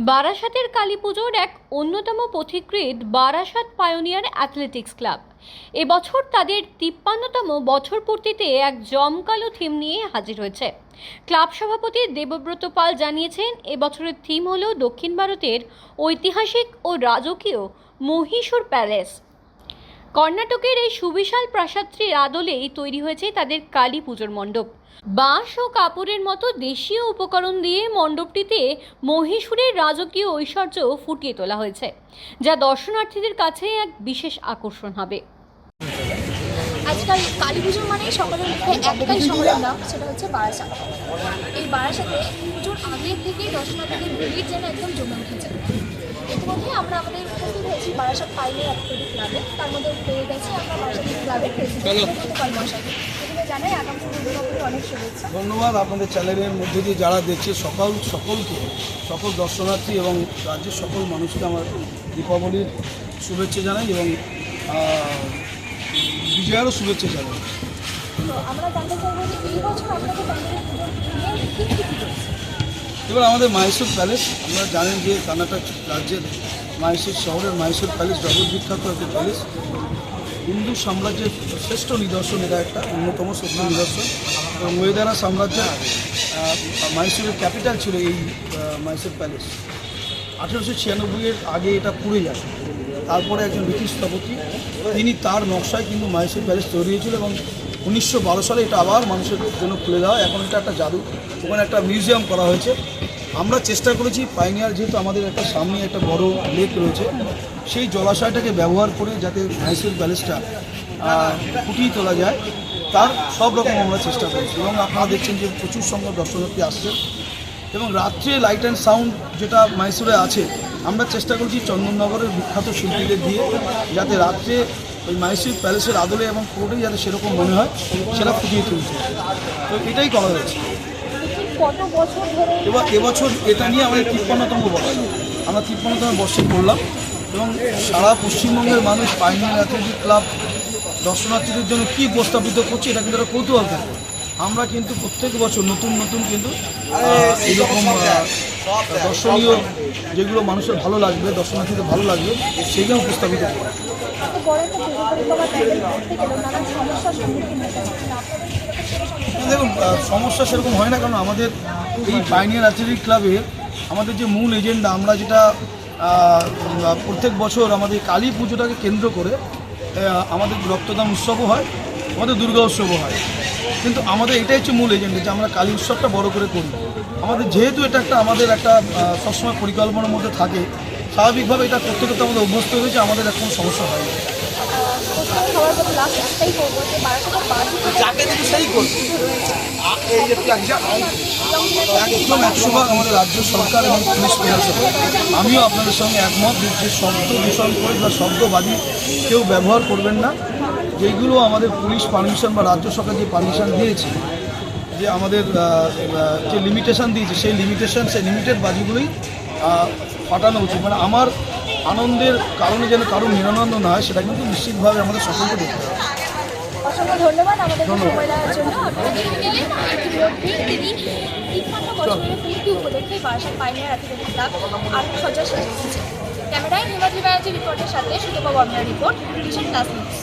বারাসাতের কালীপুজোর এক অন্যতম পথিকৃৎ বারাসাত পায়োনিয়ার অ্যাথলেটিক্স ক্লাব এবছর তাদের ৫৩তম বছর পূর্তিতে এক জমকালো থিম নিয়ে হাজির হয়েছে। ক্লাব সভাপতি দেবব্রত পাল জানিয়েছেন, এবছরের থিম হল দক্ষিণ ভারতের ঐতিহাসিক ও রাজকীয় মহীশূর প্যালেস। কর্ণাটকের এই সুবিশাল প্রাসাদটির আদলেই তৈরি হয়েছে তাদের কালী পুজোর মণ্ডপ। বাঁশ ও কাপড়ের মতো দেশীয় উপকরণ দিয়ে মণ্ডপটিতে মহীশূরের রাজকীয় ঐশ্বর্য ফুটিয়ে তোলা হয়েছে, যা দর্শনার্থীদের কাছে এক বিশেষ আকর্ষণ হবে। আজকাল কালী পুজোর মানেই সকলের মুখে একটাই শহরের নাম, সেটা হচ্ছে বারাসাত। এই বারাসাতে পুজোর আগের থেকেই দর্শনার্থীদের ভিড় যেন একদম জমে উঠেছে। ইতিমধ্যে আমরা আমাদের উপস্থিত হয়েছি বারাসাত পায়োনিয়ার অ্যাথলেটিক ক্লাবে। তার মধ্যে পেয়ে গেছি আমরা বারাসাত ক্লাবের প্রেসিডেন্ট গোপাল মশাইকে। এখানে জানাই আগামী দুর্গাপুজোর অনেক শুভেচ্ছা। ধন্যবাদ আপনাদের চ্যানেলের মধ্যে দিয়ে যারা দেখছে সকল দর্শনার্থী এবং রাজ্যের সকল মানুষকে আমার দীপাবলির শুভেচ্ছা জানাই এবং বিজয়ারও শুভেচ্ছা জানাই। তো আমরা জানতে চাইবো যে এই বছর আপনাদের প্যান্ডেলের পুজোর থিম কী কী রয়েছে? এবার আমাদের মহীশূর প্যালেস, আপনারা জানেন যে কর্ণাটক রাজ্যের মহীশূর শহরের মহীশূর প্যালেস জগৎবিখ্যাত একটি প্যালেস। হিন্দু সাম্রাজ্যের শ্রেষ্ঠ নিদর্শন, এটা একটা অন্যতম শ্রেষ্ঠ নিদর্শন। এবং ওয়েদারা সাম্রাজ্যের মহীশূরের ক্যাপিটাল ছিল এই মহীশূর প্যালেস। 1896-এর আগে এটা পুড়ে যায়। তারপরে একজন ব্রিটিশ স্থপতি তিনি তার নকশায় কিন্তু মহীশূর প্যালেস তৈরি হয়েছিল এবং 1912 সালে এটা আবার মানুষের জন্য খুলে দেওয়া। এখন এটা একটা জাদু, ওখানে একটা মিউজিয়াম করা হয়েছে। আমরা চেষ্টা করেছি পায়োনিয়ার, যেহেতু আমাদের একটা সামনে একটা বড় লেক রয়েছে, সেই জলাশয়টাকে ব্যবহার করে যাতে মহীশূর প্যালেসটা ফুটিয়ে তোলা যায়, তার সব রকম আমরা চেষ্টা করেছি। এবং আপনারা দেখছেন যে প্রচুর সংখ্যক দর্শনার্থী আসছে। এবং রাত্রে লাইট অ্যান্ড সাউন্ড যেটা মহীশূরে আছে, আমরা চেষ্টা করছি চন্দননগরের বিখ্যাত শিল্পীদের দিয়ে, যাতে রাত্রে ওই মহীশূর প্যালেসের আদলে এবং পুরোটাই যাতে সেরকম মনে হয়, সেটা ফুটিয়ে তুলছে। তো এটাই করা হয়েছে। কত বছর ধরে এবার এবছর এটা নিয়ে আমাদের ৫৩তম বর্ষ, আমরা ৫৩তম বর্ষে করলাম। এবং সারা পশ্চিমবঙ্গের মানুষ পায়োনিয়ার অ্যাথলেটিক ক্লাব দর্শনার্থীদের জন্য কী প্রস্তাবিত করছে, এটা কিন্তু একটা কৌতূহল থাকে। আমরা কিন্তু প্রত্যেক বছর নতুন নতুন কিন্তু এইরকম দর্শনীয় যেগুলো মানুষের ভালো লাগবে, দর্শনার্থীদের ভালো লাগবে, সেইগুলো প্রস্তাবিত করি। এত বড় একটা পুজো পরিক্রমা প্যান্ডেল করতে গেলেও নানান সমস্যার সম্মুখীন হতে হচ্ছে। দেখুন, সমস্যা সেরকম হয় না, কারণ আমাদের এই পায়োনিয়ার অ্যাথলেটিক ক্লাবের আমাদের যে মূল এজেন্ডা, আমরা যেটা প্রত্যেক বছর আমাদের কালী পুজোটাকে কেন্দ্র করে আমাদের রক্তদান উৎসবও হয়, আমাদের দুর্গা উৎসবও হয়। কিন্তু আমাদের এটাই হচ্ছে মূল এজেন্ডা, যে আমরা কালী উৎসবটা বড় করে করি। আমাদের যেহেতু এটা একটা আমাদের একটা সবসময় পরিকল্পনার মধ্যে থাকে, স্বাভাবিকভাবে এটা করতে করতে আমাদের অভ্যস্ত হয়েছে, আমাদের আর কোনো সমস্যা হয় না। সবার প্রতি লাস্ট একটাই করবো যে বারাসাতের একদম 100 আমাদের রাজ্য সরকার এবং পুলিশ প্রশাসন, আমিও আপনাদের সঙ্গে একমত যে শব্দ দূষণ করে বা শব্দবাদী কেউ ব্যবহার করবেন না। যেগুলো আমাদের পুলিশ পারমিশন বা রাজ্য সরকার যে পারমিশন দিয়েছে, যে আমাদের যে লিমিটেশন দিয়েছে, সেই লিমিটেড বাজিগুলোই ফাটানো উচিত। মানে আমার আনন্দের কারণে যেন কারোর নিরানন্দ না হয়, সেটা কিন্তু নিশ্চিতভাবে আমাদের সকলকে দেখতে হবে। অসংখ্য ধন্যবাদ আমাদের সময় দেওয়ার জন্য। আপনারা দেখে গেলেন ইতিমধ্যেই তিনি ৫৩ বছরের পূর্তি উপলক্ষে বারাসাত পায়োনিয়ার অ্যাথলেটিক ক্লাব আলোকসজ্জা সেজে উঠেছে। ক্যামেরায় হিমাদ্রি ব্যানার্জি রিপোর্টের সাথে সুতপা বর্মনের রিপোর্ট, ভিশন প্লাস নিউজ।